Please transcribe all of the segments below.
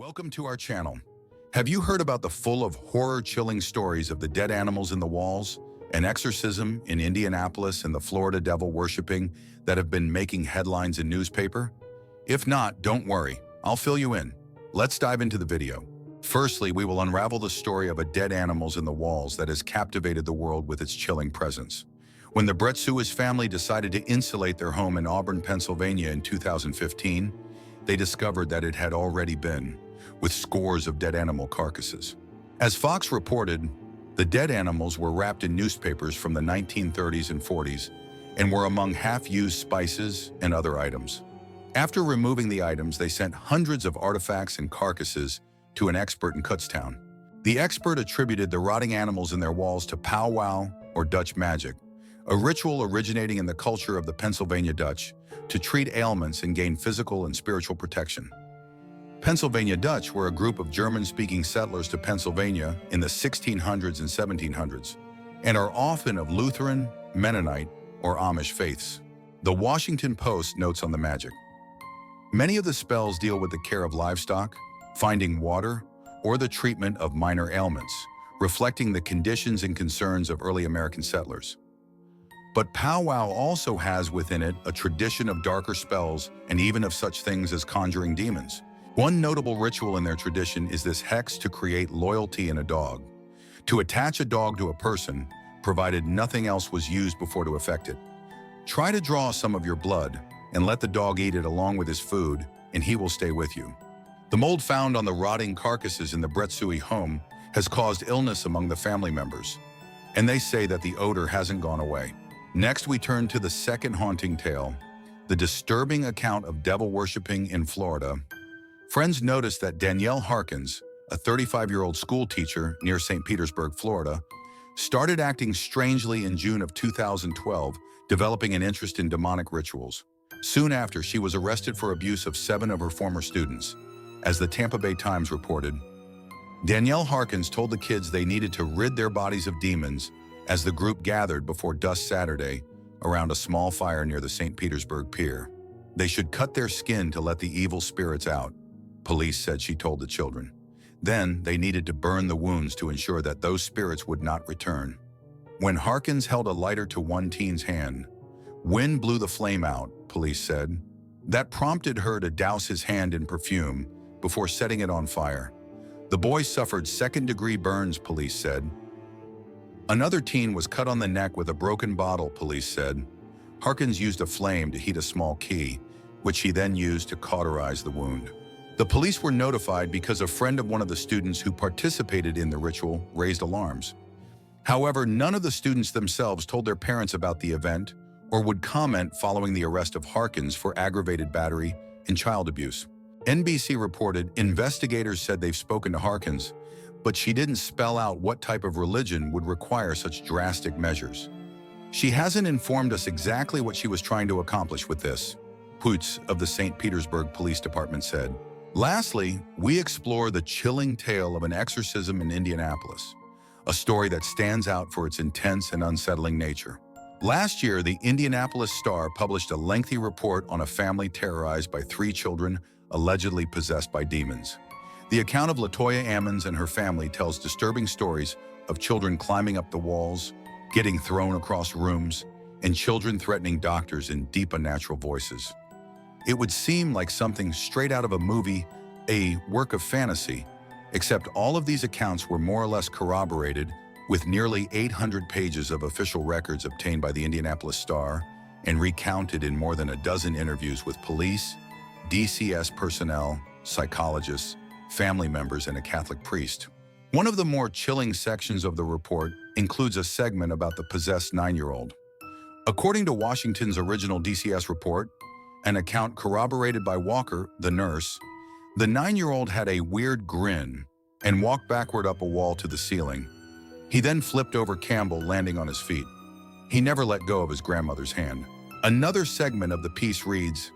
Welcome to our channel. Have you heard about the full of horror-chilling stories of the dead animals in the walls, an exorcism in Indianapolis, and the Florida devil worshipping that have been making headlines in newspaper? If not, don't worry, I'll fill you in. Let's dive into the video. Firstly, we will unravel the story of a dead animals in the walls that has captivated the world with its chilling presence. When the Bretsuis family decided to insulate their home in Auburn, Pennsylvania in 2015, they discovered that it had already been with scores of dead animal carcasses. As Fox reported, the dead animals were wrapped in newspapers from the 1930s and 40s and were among half-used spices and other items. After removing the items, they sent hundreds of artifacts and carcasses to an expert in Kutztown. The expert attributed the rotting animals in their walls to powwow or Dutch magic, a ritual originating in the culture of the Pennsylvania Dutch to treat ailments and gain physical and spiritual protection. Pennsylvania Dutch were a group of German-speaking settlers to Pennsylvania in the 1600s and 1700s, and are often of Lutheran, Mennonite, or Amish faiths. The Washington Post notes on the magic. Many of the spells deal with the care of livestock, finding water, or the treatment of minor ailments, reflecting the conditions and concerns of early American settlers. But powwow also has within it a tradition of darker spells and even of such things as conjuring demons. One notable ritual in their tradition is this hex to create loyalty in a dog. To attach a dog to a person, provided nothing else was used before to effect it. Try to draw some of your blood and let the dog eat it along with his food, and he will stay with you. The mold found on the rotting carcasses in the Bretsui home has caused illness among the family members, and they say that the odor hasn't gone away. Next, we turn to the second haunting tale, the disturbing account of devil worshipping in Florida. Friends noticed that Danielle Harkins, a 35-year-old school teacher near St. Petersburg, Florida, started acting strangely in June of 2012, developing an interest in demonic rituals. Soon after, she was arrested for abuse of 7 of her former students. As the Tampa Bay Times reported, Danielle Harkins told the kids they needed to rid their bodies of demons as the group gathered before dusk Saturday around a small fire near the St. Petersburg Pier. They should cut their skin to let the evil spirits out, police said she told the children. Then they needed to burn the wounds to ensure that those spirits would not return. When Harkins held a lighter to one teen's hand, wind blew the flame out, police said. That prompted her to douse his hand in perfume before setting it on fire. The boy suffered second-degree burns, police said. Another teen was cut on the neck with a broken bottle, police said. Harkins used a flame to heat a small key, which he then used to cauterize the wound. The police were notified because a friend of one of the students who participated in the ritual raised alarms. However, none of the students themselves told their parents about the event or would comment following the arrest of Harkins for aggravated battery and child abuse. NBC reported investigators said they've spoken to Harkins, but she didn't spell out what type of religion would require such drastic measures. She hasn't informed us exactly what she was trying to accomplish with this, Putz of the St. Petersburg Police Department said. Lastly, we explore the chilling tale of an exorcism in Indianapolis, a story that stands out for its intense and unsettling nature. Last year, the Indianapolis Star published a lengthy report on a family terrorized by 3 children allegedly possessed by demons. The account of Latoya Ammons and her family tells disturbing stories of children climbing up the walls, getting thrown across rooms, and children threatening doctors in deep, unnatural voices. It would seem like something straight out of a movie, a work of fantasy, except all of these accounts were more or less corroborated with nearly 800 pages of official records obtained by the Indianapolis Star and recounted in more than a dozen interviews with police, DCS personnel, psychologists, family members, and a Catholic priest. One of the more chilling sections of the report includes a segment about the possessed 9-year-old. According to Washington's original DCS report, an account corroborated by Walker, the nurse, the 9-year-old had a weird grin and walked backward up a wall to the ceiling. He then flipped over Campbell, landing on his feet. He never let go of his grandmother's hand. Another segment of the piece reads,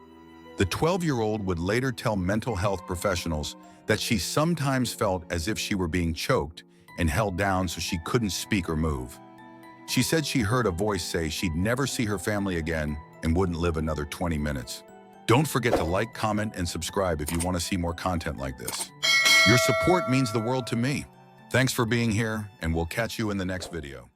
the 12-year-old would later tell mental health professionals that she sometimes felt as if she were being choked and held down so she couldn't speak or move. She said she heard a voice say she'd never see her family again and wouldn't live another 20 minutes. Don't forget to like, comment, and subscribe if you want to see more content like this. Your support means the world to me. Thanks for being here, and we'll catch you in the next video.